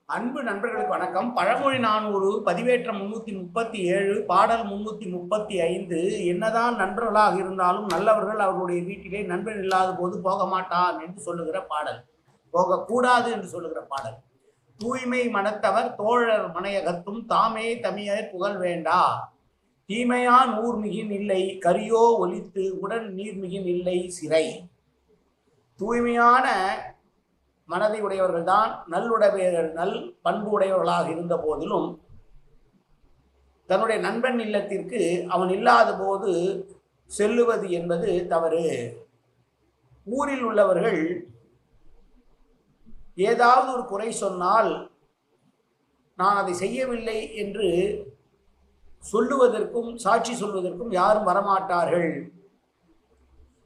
அன்பு நண்பர்களுக்கு வணக்கம். பழமொழி 400 பதிவேற்றம் 337 பாடல் 335. என்னதான் நண்பர்களாக இருந்தாலும் நல்லவர்கள் அவர்களுடைய வீட்டிலே நண்பன் இல்லாத போது போக மாட்டான் என்று சொல்லுகிற பாடல், போகக்கூடாது என்று சொல்லுகிற பாடல். தூய்மை மனத்தவர் தோழர் மனையகத்தும் தாமே தமியர் புகழ் வேண்டா. தீமையான் ஊர்மிகின் இல்லை கரியோ ஒலித்து உடன் நீர்மிகின் இல்லை சிறை. தூய்மையான மனதை உடையவர்கள் தான் நல்லுடையவர்கள், நல் பண்பு உடையவர்களாக இருந்த போதிலும் தன்னுடைய நண்பன் இல்லத்திற்கு அவன் இல்லாத போது செல்லுவது என்பது தவறு. ஊரில் உள்ளவர்கள் ஏதாவது ஒரு குறை சொன்னால் நான் அதை செய்யவில்லை என்று சொல்லுவதற்கும் சாட்சி சொல்வதற்கும் யாரும் வரமாட்டார்கள்.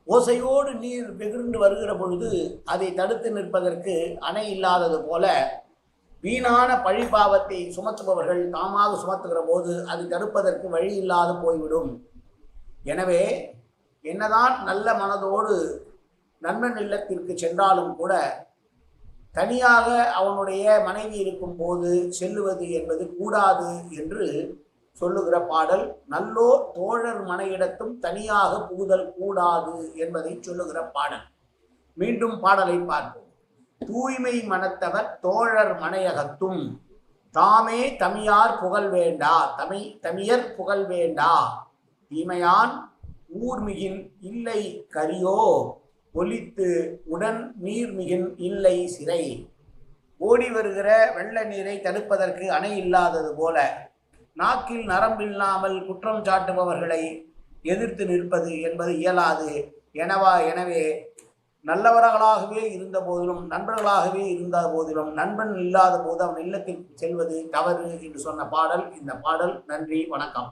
ஓசையோடு நீர் வெகுண்டு வருகிற பொழுது அதை தடுத்து நிற்பதற்கு அணை இல்லாதது போல வீணான பழிபாவத்தை சுமத்துபவர்கள் தாமாக சுமத்துகிற போது அதை தடுப்பதற்கு வழி இல்லாது போய்விடும். எனவே என்னதான் நல்ல மனதோடு நண்பன் இல்லத்திற்கு சென்றாலும் கூட தனியாக அவனுடைய மனைவி இருக்கும் போது செல்லுவது என்பது கூடாது என்று சொல்லுகிற பாடல். நல்லோர் தோழர் மனையிடத்தும் தனியாக புகுதல் கூடாது என்பதை சொல்லுகிற பாடல். மீண்டும் பாடலை பார்ப்போம். தூய்மை மனத்தவர் தோழர் மனையகத்தும் தாமே தமியார் புகழ் வேண்டா. தமியர் புகழ் வேண்டா. தீமையான் ஊர்மிகின் இல்லை கரியோ ஒலித்து உடன் நீர்மிகின் இல்லை சிறை. ஓடி வருகிற வெள்ள நீரை தடுப்பதற்கு அணை இல்லாதது போல நாக்கில் நரம்பில்லாமல் குற்றம் சாட்டுபவர்களை எதிர்த்து நிற்பது என்பது இயலாது. எனவே நல்லவர்களாகவே இருந்த போதிலும் நண்பர்களாகவே இருந்த போதிலும் நண்பன் இல்லாத போது அவன் இல்லத்தில் செல்வது தவறு என்று சொன்ன பாடல் இந்த பாடல். நன்றி, வணக்கம்.